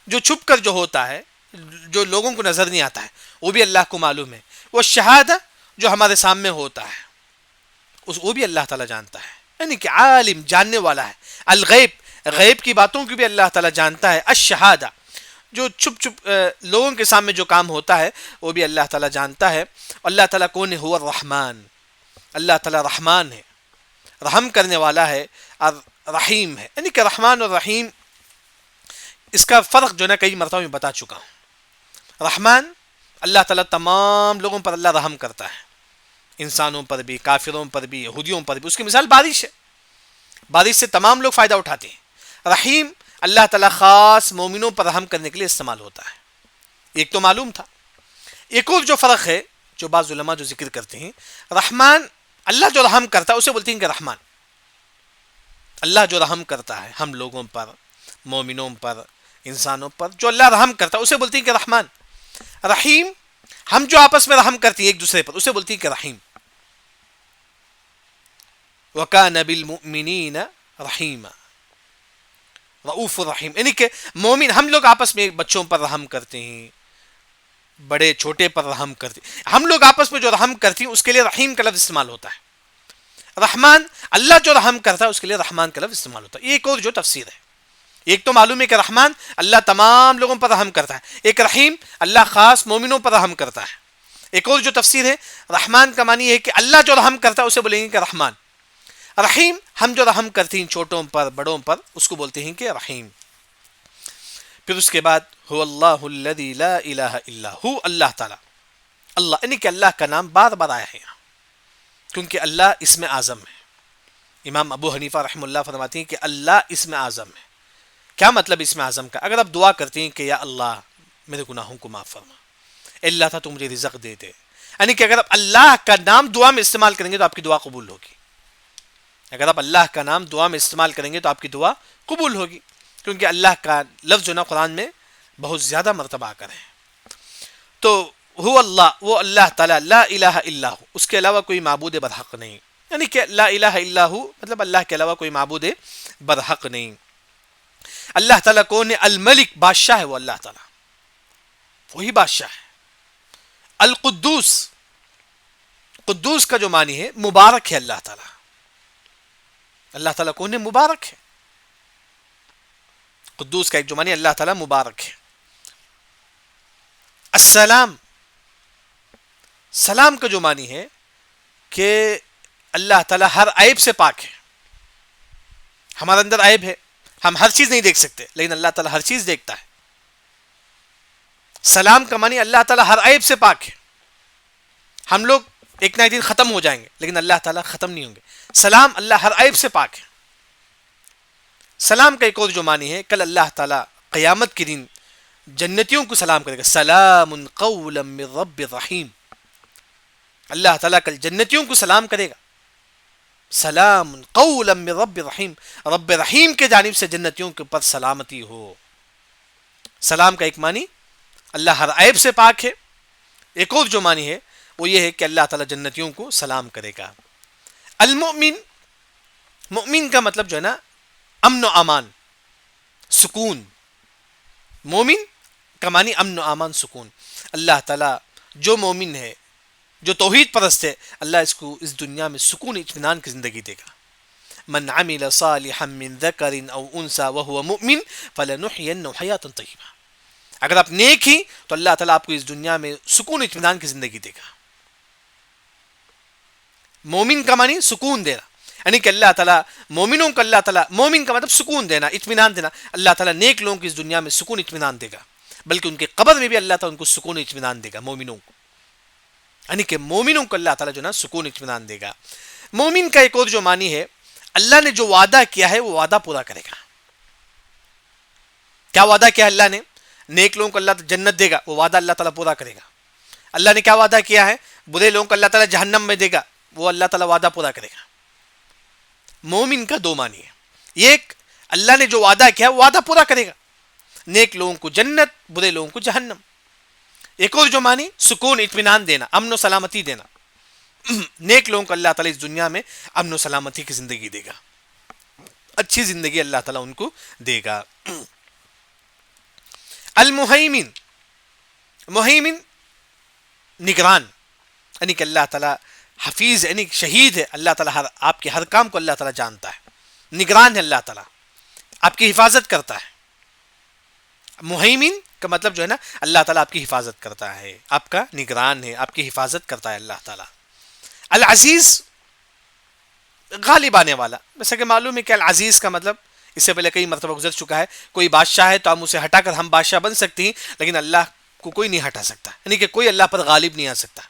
S2: جو چھپ کر جو ہوتا ہے، جو لوگوں کو نظر نہیں آتا ہے، وہ بھی اللہ کو معلوم ہے. وہ شہادہ جو ہمارے سامنے ہوتا ہے، وہ بھی اللہ تعالیٰ جانتا ہے. یعنی کہ عالم جاننے والا ہے. الغیب، غیب کی باتوں کو بھی اللہ تعالیٰ جانتا ہے. الشہادہ جو چھپ لوگوں کے سامنے جو کام ہوتا ہے وہ بھی اللہ تعالیٰ جانتا ہے. اللہ تعالیٰ کون ہے؟ هو الرحمن، اللہ تعالیٰ رحمان ہے، رحم کرنے والا ہے، اور رحیم ہے. یعنی کہ رحمان اور رحیم، اس کا فرق جو نا کئی مرتبہ میں بتا چکا ہوں. رحمان، اللہ تعالیٰ تمام لوگوں پر اللہ رحم کرتا ہے، انسانوں پر بھی، کافروں پر بھی، یہودیوں پر بھی. اس کی مثال بارش ہے، بارش سے تمام لوگ فائدہ اٹھاتے ہیں. رحیم، اللہ تعالیٰ خاص مومنوں پر رحم کرنے کے لیے استعمال ہوتا ہے. ایک تو معلوم تھا. ایک اور جو فرق ہے جو بعض علماء جو ذکر کرتے ہیں، رحمان، اللہ جو رحم کرتا ہے اسے بولتے ہیں کہ رحمان. اللہ جو رحم کرتا ہے ہم لوگوں پر، مومنوں پر، انسانوں پر، جو اللہ رحم کرتا ہے اسے بولتے ہیں کہ رحمان. رحیم، ہم جو آپس میں رحم کرتے ہیں ایک دوسرے پر، اسے بولتے ہیں کہ رحیم. وَكَانَ بِالْمُؤْمِنِينَ رَحِيمًا، رؤوف الرحیم. یعنی کہ مومن، ہم لوگ آپس میں بچوں پر رحم کرتے ہیں، بڑے چھوٹے پر رحم کرتے ہیں. ہم لوگ آپس میں جو رحم کرتے ہیں اس کے لیے رحیم کا لفظ استعمال ہوتا ہے. رحمان، اللہ جو رحم کرتا ہے اس کے لیے رحمان کا لفظ استعمال ہوتا ہے. ایک اور جو تفسیر ہے، ایک تو معلوم ہے کہ رحمان اللہ تمام لوگوں پر رحم کرتا ہے، ایک رحیم اللہ خاص مومنوں پر رحم کرتا ہے. ایک اور جو تفسیر ہے، رحمان کا معنی ہے کہ اللہ جو رحم کرتا ہے اسے بولیں گے کہ رحمان. رحیم، ہم جو رحم کرتے ہیں چھوٹوں پر بڑوں پر، اس کو بولتے ہیں کہ رحیم. پھر اس کے بعد هو اللہ الذی لا الہ الا هو، اللہ تعالیٰ، اللہ، یعنی کہ اللہ کا نام بار بار آیا ہے یہاں کیونکہ اللہ اسم اعظم ہے. امام ابو حنیفہ رحمہ اللہ فرماتے ہیں کہ اللہ اسم اعظم ہے. کیا مطلب اسم اعظم کا؟ اگر آپ دعا کرتے ہیں کہ یا اللہ میرے گناہوں کو معاف فرما، اللہ تھا تو مجھے رزق دے دے، یعنی کہ اگر آپ اللہ کا نام دعا میں استعمال کریں گے تو آپ کی دعا قبول ہوگی. اگر آپ اللہ کا نام دعا میں استعمال کریں گے تو آپ کی دعا قبول ہوگی، کیونکہ اللہ کا لفظ جو نا قرآن میں بہت زیادہ مرتبہ آ کر ہے. تو هو اللہ، وہ اللہ تعالیٰ، لا الہ الا ہو، اس کے علاوہ کوئی معبود برحق نہیں. یعنی کہ لا الہ الا ہو مطلب اللہ کے علاوہ کوئی معبود برحق نہیں. اللہ تعالیٰ کون ہے؟ الملک، بادشاہ ہے وہ اللہ تعالیٰ، وہی بادشاہ ہے. القدوس، قدوس کا جو معنی ہے مبارک ہے اللہ تعالیٰ. اللہ تعالیٰ کون ہے؟ مبارک ہے. قدوس کا ایک جو معنی اللہ تعالیٰ مبارک ہے. السلام، سلام کا جو معنی ہے کہ اللہ تعالیٰ ہر عیب سے پاک ہے. ہمارے اندر عیب ہے، ہم ہر چیز نہیں دیکھ سکتے، لیکن اللہ تعالیٰ ہر چیز دیکھتا ہے. سلام کا معنی اللہ تعالیٰ ہر عیب سے پاک ہے. ہم لوگ ایک نہ ایک دن ختم ہو جائیں گے لیکن اللہ تعالیٰ ختم نہیں ہوں گے. سلام، اللہ ہر عیب سے پاک ہے. سلام کا ایک اور جو معنی ہے، کل اللہ تعالیٰ قیامت کے دن جنتیوں کو سلام کرے گا، سلام قولا من رب رحیم. اللہ تعالیٰ کل جنتیوں کو سلام کرے گا، سلام قولا من رب رحیم، رب رحیم کے جانب سے جنتیوں کے اوپر سلامتی ہو. سلام کا ایک معنی اللہ ہر عیب سے پاک ہے. ایک اور جو معنی ہے وہ یہ ہے کہ اللہ تعالیٰ جنتیوں کو سلام کرے گا. المؤمن، مؤمن کا مطلب جو ہے نا امن و امان، سکون. مومن کا معنی امن و امان، سکون. اللہ تعالیٰ جو مومن ہے، جو توحید پرست ہے، اللہ اس کو اس دنیا میں سکون اطمینان کی زندگی دے گا. من عمل صالحا من ذکر او انثى وهو مؤمن فلنحيينه حیاتا طیبہ. اگر آپ نیک ہی تو اللہ تعالیٰ آپ کو اس دنیا میں سکون اطمینان کی زندگی دے گا. مومن کا معنی سکون دینا، یعنی کہ اللہ تعالیٰ مومنوں کو اللہ تعالیٰ، مومن کا مطلب سکون دینا، اطمینان دینا. اللہ تعالیٰ نیک لوگوں کی اس دنیا میں سکون اطمینان دے گا، بلکہ ان کے قبر میں بھی اللہ تعالیٰ ان کو سکون اطمینان دے گا مومنوں کو. یعنی کہ مومنوں کو اللہ تعالیٰ جو نا سکون اطمینان دے گا. مومن کا ایک اور جو معنی ہے، اللہ نے جو وعدہ کیا ہے وہ وعدہ پورا کرے گا. کیا وعدہ کیا اللہ نے؟ نیک لوگوں کو اللہ جنت دے گا، وہ وعدہ اللہ تعالیٰ پورا کرے گا. اللہ نے کیا وعدہ کیا ہے؟ برے لوگوں کو اللہ تعالیٰ جہنم میں دے گا، وہ اللہ تعالیٰ وعدہ پورا کرے گا. مومن کا دو معنی ہے، ایک اللہ نے جو وعدہ کیا وہ وعدہ پورا کرے گا، نیک لوگوں کو جنت، برے لوگوں کو جہنم. ایک اور جو معنی سکون اطمینان دینا، امن و سلامتی دینا. نیک لوگوں کو اللہ تعالیٰ اس دنیا میں امن و سلامتی کی زندگی دے گا، اچھی زندگی اللہ تعالیٰ ان کو دے گا. المہیمن، مہیمن نگران، یعنی کہ اللہ تعالیٰ حفیظ، یعنی شہید ہے. اللہ تعالیٰ آپ کے ہر کام کو اللہ تعالیٰ جانتا ہے. نگران ہے اللہ تعالیٰ، آپ کی حفاظت کرتا ہے. مہیمن کا مطلب جو ہے نا اللہ تعالیٰ آپ کی حفاظت کرتا ہے، آپ کا نگران ہے، آپ کی حفاظت کرتا ہے اللہ تعالیٰ. العزیز غالب آنے والا، جیسا کہ معلوم ہے کہ العزیز کا مطلب اس سے پہلے کئی مرتبہ گزر چکا ہے، کوئی بادشاہ ہے تو ہم اسے ہٹا کر ہم بادشاہ بن سکتے ہیں، لیکن اللہ کو کوئی نہیں ہٹا سکتا، یعنی کہ کوئی اللہ پر غالب نہیں آ سکتا.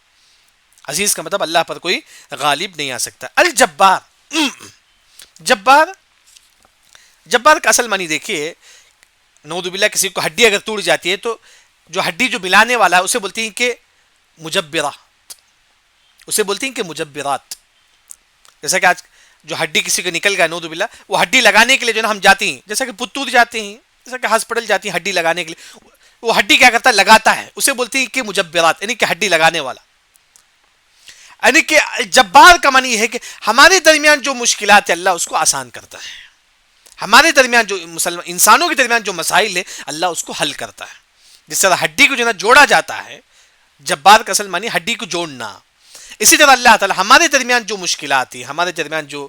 S2: عزیز کا مطلب اللہ پر کوئی غالب نہیں آ سکتا. الجبار، جبار، جبار کا اصل معنی دیکھیے، نعوذ باللہ کسی کو ہڈی اگر ٹوٹ جاتی ہے تو جو ہڈی جو ملانے والا ہے اسے بولتے ہیں کہ مجبرات، اسے بولتے ہیں کہ مجبرات. جیسا کہ آج جو ہڈی کسی کو نکل گیا نعوذ باللہ، وہ ہڈی لگانے کے لیے جو نا ہم جاتے ہیں، جیسا کہ پتور جاتے ہیں، جیسا کہ ہاسپٹل جاتی ہیں ہڈی لگانے کے لیے، وہ ہڈی کیا کرتا ہے؟ لگاتا ہے، اسے بولتے ہیں کہ مجبرات، یعنی کہ ہڈی لگانے والا. یعنی کہ جبار کا معنی یہ ہے کہ ہمارے درمیان جو مشکلات ہیں اللہ اس کو آسان کرتا ہے، ہمارے درمیان جو انسانوں کے درمیان جو مسائل ہیں اللہ اس کو حل کرتا ہے. جس طرح ہڈی کو جو نا جوڑا جاتا ہے، جبار کا اصل معنی ہڈی کو جوڑنا، اسی طرح اللہ تعالیٰ ہمارے درمیان جو مشکلات ہیں، ہمارے درمیان جو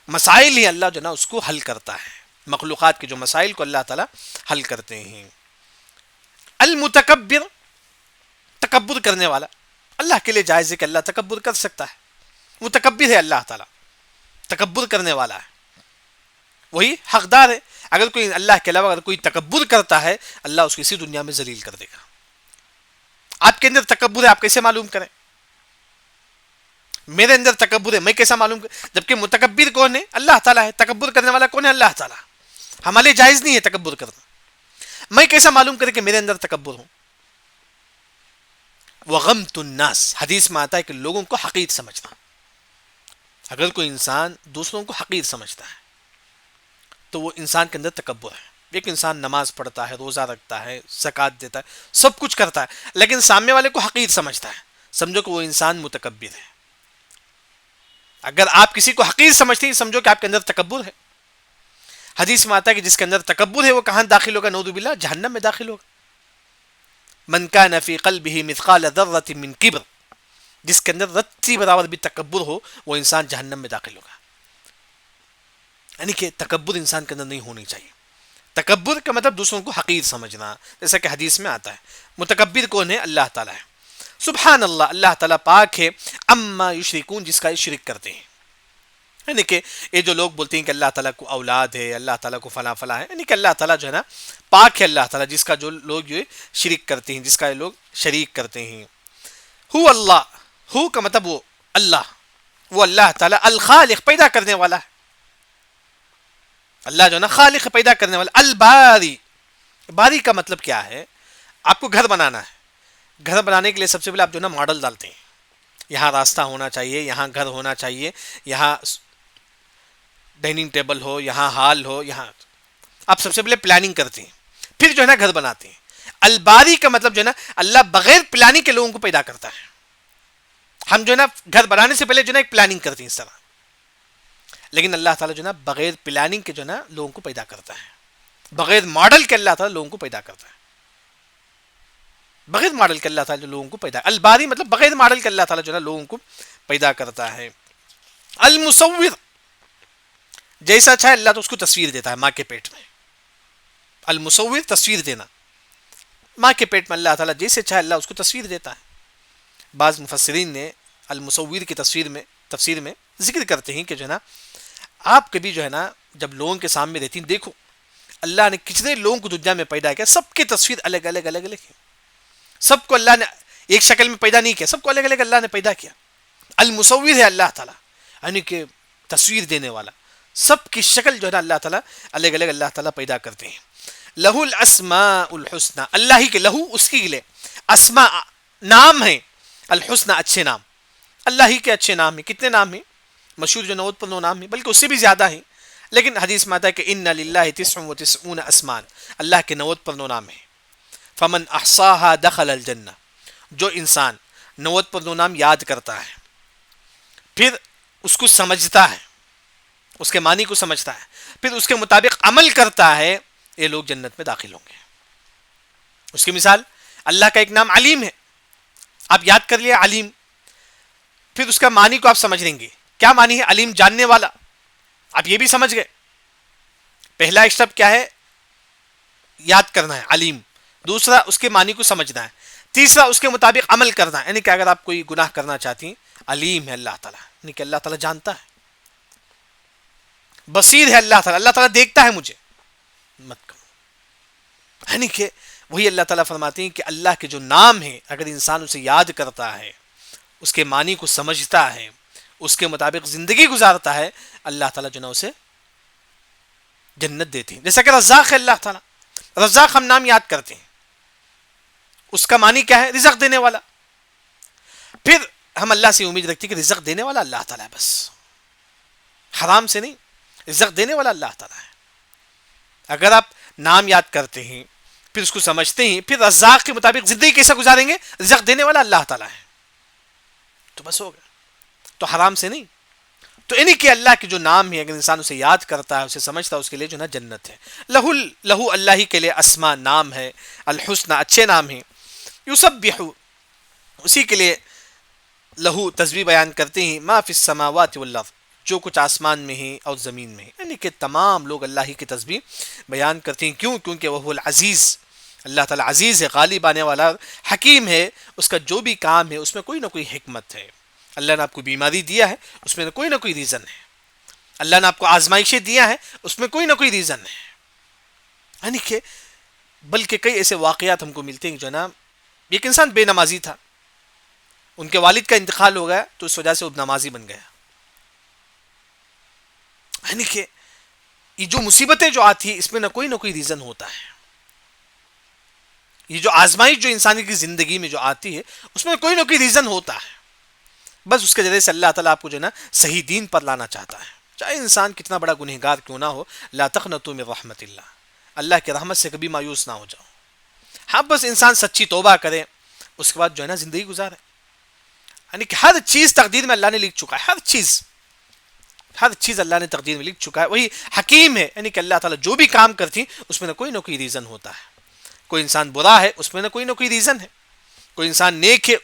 S2: مسائل ہیں اللہ جو نا اس کو حل کرتا ہے. مخلوقات کے جو مسائل کو اللہ تعالیٰ حل کرتے ہیں. المتکبر، تکبر کرنے والا، اللہ کے لیے جائز ہے کہ اللہ تکبر کر سکتا ہے، متکبر ہے اللہ تعالیٰ، تکبر کرنے والا ہے، وہی حقدار ہے. اگر کوئی اللہ کے علاوہ اگر کوئی تکبر کرتا ہے اللہ اس کو اسی دنیا میں ذلیل کر دے گا. آپ کے اندر تکبر ہے، آپ کیسے معلوم کریں؟ میرے اندر تکبر ہے، میں کیسا معلوم کریں؟ جبکہ متکبر کون ہے؟ اللہ تعالیٰ ہے. تکبر کرنے والا کون ہے؟ اللہ تعالیٰ. ہمارے جائز نہیں ہے تکبر کرنا. میں کیسا معلوم کریں کہ میرے اندر تکبر ہوں؟ وغمت الناس، حدیث میں آتا ہے کہ لوگوں کو حقیر سمجھنا. اگر کوئی انسان دوسروں کو حقیر سمجھتا ہے تو وہ انسان کے اندر تکبر ہے. ایک انسان نماز پڑھتا ہے، روزہ رکھتا ہے، زکوٰۃ دیتا ہے، سب کچھ کرتا ہے، لیکن سامنے والے کو حقیر سمجھتا ہے، سمجھو کہ وہ انسان متکبر ہے. اگر آپ کسی کو حقیر سمجھتے ہیں سمجھو کہ آپ کے اندر تکبر ہے. حدیث میں آتا ہے کہ جس کے اندر تکبر ہے وہ کہاں داخل ہوگا؟ نعوذ باللہ جہنم میں داخل ہوگا. من کان فی قلبہ مثقال ذرۃ من کبر، جس کے اندر رتی برابر بھی تکبر ہو وہ انسان جہنم میں داخل ہوگا. یعنی کہ تکبر انسان کے اندر نہیں ہونی چاہیے. تکبر کا مطلب دوسروں کو حقیر سمجھنا، جیسا کہ حدیث میں آتا ہے. متکبر کون ہے؟ اللہ تعالیٰ ہے. سبحان اللہ، اللہ تعالیٰ پاک ہے، اما یشرکون، جس کا یہ شرک کرتے ہیں. یعنی کہ یہ جو لوگ بولتے ہیں کہ اللہ تعالیٰ کو اولاد ہے، اللہ تعالیٰ کو فلاں فلاں ہے، یعنی کہ اللہ تعالیٰ جو ہے نا پاک ہے. اللہ تعالیٰ جس کا جو لوگ جو شرک کرتے ہیں، جس کا یہ لوگ شریک کرتے ہیں. ہو اللہ، ہو کا مطلب وہ اللہ، وہ اللہ تعالیٰ الخالق، پیدا کرنے والا ہے. اللہ جو ہے نا خالق، پیدا کرنے والا. الباری، باری کا مطلب کیا ہے؟ آپ کو گھر بنانا ہے، گھر بنانے کے لیے سب سے پہلے آپ جو ہے نا ماڈل ڈالتے ہیں، یہاں راستہ ہونا چاہیے، یہاں گھر ہونا چاہیے، یہاں ڈائننگ ٹیبل ہو، یہاں ہال ہو، یہاں آپ سب سے پہلے پلاننگ کرتے ہیں، پھر جو ہے نا گھر بناتے ہیں. الباری کا مطلب جو ہے نا اللہ بغیر پلاننگ کے لوگوں کو پیدا کرتا ہے. ہم جو ہے نا گھر بنانے سے پہلے جو ہے نا ایک پلاننگ کرتے ہیں اس طرح، لیکن اللہ تعالیٰ جو ہے نا بغیر پلاننگ کے جو ہے نا لوگوں کو پیدا کرتا ہے، بغیر ماڈل کے اللہ تعالیٰ لوگوں کو پیدا کرتا ہے، بغیر ماڈل کے اللہ تعالیٰ لوگوں کو پیدا. الباری مطلب بغیر ماڈل کے اللہ تعالیٰ جو ہے نا لوگوں کو پیدا کرتا ہے. المصور، جیسا چاہے اللہ تو اس کو تصویر دیتا ہے ماں کے پیٹ میں. المصور تصویر دینا، ماں کے پیٹ میں اللہ تعالیٰ جیسے چاہے اللہ اس کو تصویر دیتا ہے. بعض مفسرین نے المصور کی تصویر میں تفسیر میں ذکر کرتے ہیں کہ جو ہے نا آپ کبھی جو ہے نا جب لوگوں کے سامنے رہتی ہیں، دیکھو اللہ نے کتنے لوگوں کو دنیا میں پیدا کیا، سب کی تصویر الگ الگ الگ الگ ہے، سب کو اللہ نے ایک شکل میں پیدا نہیں کیا، سب کو الگ الگ اللہ نے پیدا کیا. المصور ہے اللہ تعالیٰ، یعنی کہ تصویر دینے والا، سب کی شکل جو ہے نا اللہ تعالیٰ الگ الگ اللہ تعالیٰ پیدا کرتے ہیں. لہ الاسماء الحسنى، اللہ ہی کے، لہو اس کے لیے، اسماء نام ہیں، الحسنى اچھے نام، اللہ ہی کے اچھے نام ہیں. کتنے نام ہیں؟ مشہور جو 99 نام ہیں، بلکہ اس سے بھی زیادہ ہیں، لیکن حدیث میں آتا ہے کہ ان للہ 99 اسمان، اللہ کے 99 نام ہیں. فمن احصاها دخل الجنہ، جو انسان 99 نام یاد کرتا ہے، پھر اس کو سمجھتا ہے، اس کے معنی کو سمجھتا ہے، پھر اس کے مطابق عمل کرتا ہے، یہ لوگ جنت میں داخل ہوں گے. اس کی مثال، اللہ کا ایک نام علیم ہے، آپ یاد کر لیا علیم، پھر اس کا معنی کو آپ سمجھ لیں گے. کیا معنی ہے؟ علیم جاننے والا، آپ یہ بھی سمجھ گئے. پہلا اسٹیپ کیا ہے؟ یاد کرنا ہے علیم. دوسرا اس کے معنی کو سمجھنا ہے. تیسرا اس کے مطابق عمل کرنا ہے، یعنی کہ اگر آپ کوئی گناہ کرنا چاہتی ہیں، علیم ہے اللہ تعالیٰ، یعنی کہ اللہ تعالیٰ جانتا ہے. بصیر ہے اللہ تعالیٰ، اللہ تعالیٰ دیکھتا ہے مجھے، مت کرو. یعنی کہ وہی اللہ تعالیٰ فرماتے ہیں کہ اللہ کے جو نام ہیں اگر انسان اسے یاد کرتا ہے، اس کے معنی کو سمجھتا ہے، اس کے مطابق زندگی گزارتا ہے، اللہ تعالیٰ جو نا اسے جنت دیتے ہیں. جیسا کہ رزاق ہے اللہ تعالیٰ، رزاق ہم نام یاد کرتے ہیں، اس کا معنی کیا ہے؟ رزق دینے والا. پھر ہم اللہ سے امید رکھتے ہیں کہ رزق دینے والا اللہ تعالیٰ ہے، بس حرام سے نہیں، رزق دینے والا اللہ تعالیٰ ہے. اگر آپ نام یاد کرتے ہیں، پھر اس کو سمجھتے ہیں، پھر رزاق کے مطابق زندگی کیسے گزاریں گے؟ رزق دینے والا اللہ تعالیٰ ہے، تو بس ہو گیا. تو حرام سے نہیں. تو انہی کہ اللہ کے جو نام ہے اگر انسان اسے یاد کرتا ہے، اسے سمجھتا ہے، اس کے لیے جو نا جنت ہے. لہو اللہ ہی کے لیے اسماء نام ہے، الحسنى اچھے نام ہیں. یسبح اسی کے لیے لہو تسبیح بیان کرتے ہیں، ما فی السماوات والارض جو کچھ آسمان میں ہے اور زمین میں ہے، یعنی کہ تمام لوگ اللہ ہی کی تسبیح بیان کرتے ہیں. کیوں؟ کیونکہ وہ العزیز، اللہ تعالیٰ عزیز ہے، غالب آنے والا، حکیم ہے. اس کا جو بھی کام ہے اس میں کوئی نہ کوئی حکمت ہے. اللہ نے آپ کو بیماری دیا ہے، اس میں کوئی نہ کوئی ریزن ہے. اللہ نے آپ کو آزمائشیں دیا ہے، اس میں کوئی نہ کوئی ریزن ہے. یعنی کہ بلکہ کئی ایسے واقعات ہم کو ملتے ہیں جو نا، ایک انسان بے نمازی تھا، ان کے والد کا انتقال ہو گیا تو اس وجہ سے وہ نمازی بن گیا. یعنی کہ یہ جو مصیبتیں جو آتی ہیں اس میں نہ کوئی ریزن ہوتا ہے. یہ جو آزمائش جو انسانی کی زندگی میں جو آتی ہے اس میں کوئی نہ کوئی ریزن ہوتا ہے. بس اس کے ذریعے سے اللہ تعالیٰ آپ کو جو ہے نا صحیح دین پر لانا چاہتا ہے، چاہے انسان کتنا بڑا گنہگار کیوں نہ ہو. لا تقنطوا من رحمت اللہ، اللہ کی رحمت سے کبھی مایوس نہ ہو جاؤ. ہاں بس انسان سچی توبہ کرے، اس کے بعد جو ہے نا زندگی گزارے. یعنی کہ ہر چیز تقدیر میں اللہ نے لکھ چکا ہے، ہر چیز اللہ نے تقدیر میں لکھ چکا ہے. وہی حکیم ہے، یعنی کہ اللہ تعالیٰ جو بھی کام کرتی اس میں نہ کوئی ریزن ہوتا ہے. کوئی انسان برا ہے، اس میں نہ کوئی ریزن ہے. کوئی انسان نیک ہے،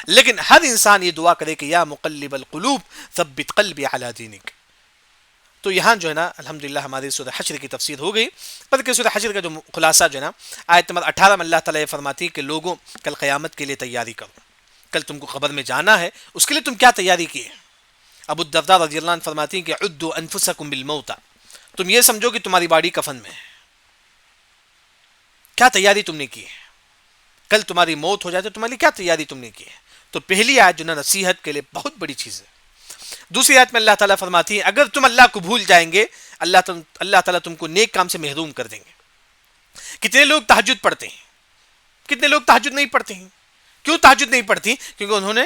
S2: لیکن ہر انسان یہ دعا کرے کہ یا مقلب القلوب ثبت قلبی علی دینک. تو یہاں جو ہے نا الحمدللہ ہماری سورہ حشر کی تفسیر ہو گئی. بلکہ سورہ حشر کا جو خلاصہ جو ہے نا آیت نمبر 18 میں اللہ تعالیٰ یہ فرماتی ہے کہ لوگوں کل قیامت کے لیے تیاری کرو، کل تم کو قبر میں جانا ہے، اس کے لیے تم کیا تیاری کی ہے؟ ابو الدرداء رضی اللہ عنہ فرماتی ہیں کہ عدوا انفسکم بالموت، تم یہ سمجھو کہ تمہاری باڈی کفن میں ہے. کیا تیاری تم نے کی ہے؟ کل تمہاری موت ہو جائے تو تمہاری کیا تیاری تم نے کی ہے؟ تو پہلی آیت جو نا نصیحت کے لیے بہت بڑی چیز ہے. دوسری آیت میں اللہ تعالیٰ فرماتی ہے اگر تم اللہ کو بھول جائیں گے، اللہ تعالیٰ تم کو نیک کام سے محروم کر دیں گے. کتنے لوگ تہجد پڑھتے ہیں، کتنے لوگ تہجد نہیں پڑھتے ہیں؟ کیوں تہجد نہیں پڑھتی؟ کیونکہ انہوں نے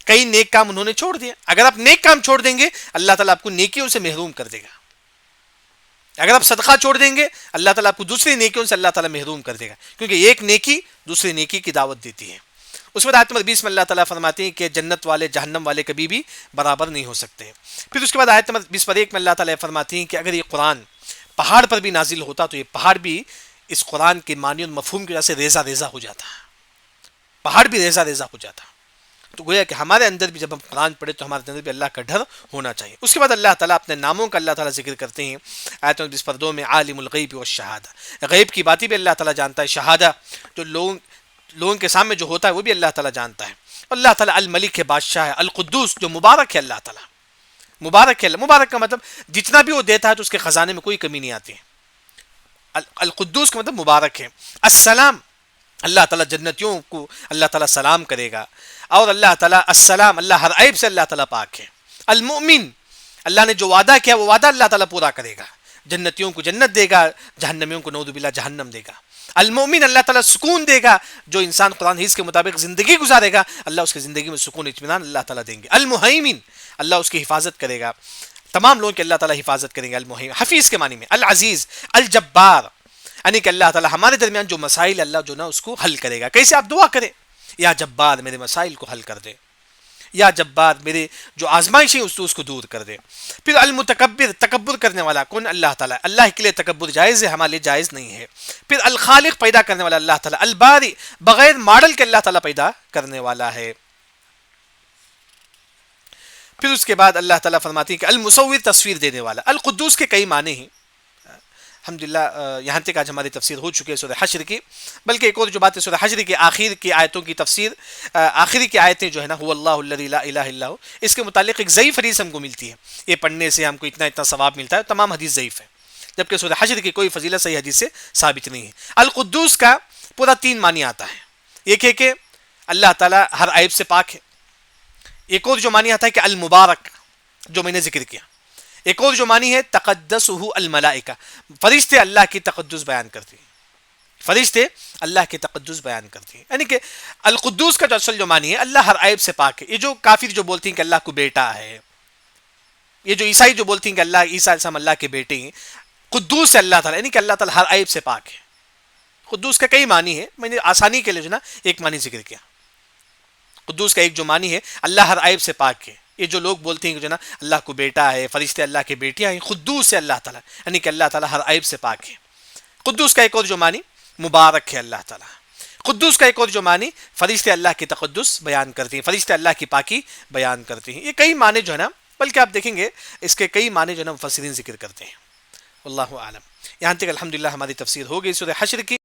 S2: کئی نیک کام انہوں نے چھوڑ دیا. اگر آپ نیک کام چھوڑ دیں گے اللہ تعالیٰ آپ کو نیکیوں سے محروم کر دے گا. اگر آپ صدقہ چھوڑ دیں گے اللہ تعالیٰ آپ کو دوسری نیکیوں سے اللہ تعالیٰ محروم کر دے گا، کیونکہ ایک نیکی دوسری نیکی کی دعوت دیتی ہے. اس وقت آیت نمبر 20 میں اللہ تعالیٰ فرماتے ہیں کہ جنت والے جہنم والے کبھی بھی برابر نہیں ہو سکتے. پھر اس کے بعد آیت نمبر 20 میں اللہ تعالیٰ فرماتے ہیں کہ اگر یہ قرآن پہاڑ پر بھی نازل ہوتا تو یہ پہاڑ بھی اس قرآن کے معنی اور مفہوم کی وجہ سے ریزہ ریزہ ہو جاتا، پہاڑ بھی ریزہ ریزہ ہو جاتا. تو گویا کہ ہمارے اندر بھی جب ہم قرآن پڑھے تو ہمارے اندر بھی اللہ کا ڈر ہونا چاہیے. اس کے بعد اللہ تعالیٰ اپنے ناموں کا اللہ تعالیٰ ذکر کرتے ہیں آیت نمبر 22 میں عالم الغیب والشہادہ، غیب کی باتیں بھی اللہ تعالیٰ جانتا ہے، شہادہ جو لوگوں کے سامنے جو ہوتا ہے وہ بھی اللہ تعالیٰ جانتا ہے. اللہ تعالیٰ الملک ہے، بادشاہ ہے، القدوس جو مبارک ہے اللہ تعالیٰ، مبارک ہے اللہ. مبارک کا مطلب جتنا بھی وہ دیتا ہے تو اس کے خزانے میں کوئی کمی نہیں آتی ہے. القدوس کا مطلب مبارک ہے. السلام، اللہ تعالیٰ جنتیوں کو اللہ تعالیٰ سلام کرے گا. اور اللہ تعالیٰ السلام، اللہ ہر عیب سے اللہ تعالیٰ پاک ہے. المؤمن، اللہ نے جو وعدہ کیا وہ وعدہ اللہ تعالیٰ پورا کرے گا، جنتیوں کو جنت دے گا، جہنمیوں کو نعوذ باللہ جہنم دے گا. المؤمن، اللہ تعالیٰ سکون دے گا، جو انسان قرآن حدیث کے مطابق زندگی گزارے گا اللہ اس کی زندگی میں سکون اطمینان اللہ تعالیٰ دیں گے. المہیمن، اللہ اس کی حفاظت کرے گا، تمام لوگوں کی اللہ تعالیٰ حفاظت کریں گے. المہیمن حفیظ کے معنی میں. العزیز، الجبار، یعنی کہ اللہ تعالیٰ ہمارے درمیان جو مسائل اللہ جو نا اس کو حل کرے گا. کیسے؟ آپ دعا کریں، یا جبار میرے مسائل کو حل کر دے، یا جبار میرے جو آزمائش ہے اس کو دور کر دے. پھر المتکبر، تکبر کرنے والا کون؟ اللہ تعالیٰ. اللہ کے لیے تکبر جائز ہے، ہمارے لیے جائز نہیں ہے. پھر الخالق، پیدا کرنے والا اللہ تعالیٰ. الباری، بغیر ماڈل کے اللہ تعالیٰ پیدا کرنے والا ہے. پھر اس کے بعد اللہ تعالیٰ فرماتی ہے کہ المصور، تصویر دینے والا. القدوس کے کئی معنی ہیں. الحمدللہ یہاں تک آج ہماری تفسیر ہو چکی ہے سورہ حشر کی. بلکہ ایک اور جو بات ہے، سورہ حشر کی آخر کی آیتوں کی تفسیر، آخری کی آیتیں جو ہے نا، هو اللہ الذی لا الہ الا هو، اس کے متعلق ایک ضعیف حدیث ہم کو ملتی ہے. یہ پڑھنے سے ہم کو اتنا ثواب ملتا ہے. تمام حدیث ضعیف ہے، جبکہ سورہ حشر کی کوئی فضیلت صحیح حدیث سے ثابت نہیں ہے. القدوس کا پورا 3 معنی آتا ہے. ایک ہے کہ اللہ تعالیٰ ہر عیب سے پاک ہے. ایک اور جو معنی آتا ہے کہ المبارک، جو میں نے ذکر کیا. ایک اور جو معنی ہے تقدسہ الملائکہ، فرشتے اللہ کی تقدس بیان کرتے ہیں، فرشتے اللہ کی تقدس بیان کرتے ہیں. یعنی کہ القدوس کا جو اصل جو معنی ہے اللہ ہر عیب سے پاک ہے. یہ جو کافر جو بولتی ہیں کہ اللہ کو بیٹا ہے، یہ جو عیسائی جو بولتی ہیں کہ اللہ عیسیٰ علیہ السلام اللہ کے بیٹے ہیں، قدوس ہے اللہ تعالیٰ، یعنی کہ اللہ تعالیٰ ہر عیب سے پاک ہے. قدوس کا کئی معنی ہے، میں نے آسانی کے لیے جو نا ایک معنی ذکر کیا. قدوس کا ایک جو معنی ہے اللہ ہر عیب سے پاک ہے. یہ جو لوگ بولتے ہیں کہ جو نا اللہ کو بیٹا ہے، فرشتے اللہ کے بیٹیاں ہیں، قدوس ہے اللہ تعالیٰ، یعنی کہ اللہ تعالیٰ ہر عیب سے پاک ہے. قدوس کا ایک اور جو معنی مبارک ہے اللہ تعالیٰ. قدوس کا ایک اور جو معنی فرشتے اللہ کی تقدس بیان کرتے ہیں، فرشتے اللہ کی پاکی بیان کرتے ہیں. یہ کئی معنی جو ہے نا، بلکہ آپ دیکھیں گے اس کے کئی معنی جو ہے نا مفسرین ذکر کرتے ہیں. واللہ اعلم. یہاں تک الحمدللہ ہماری تفسیر ہو گئی سورہ حشر کی.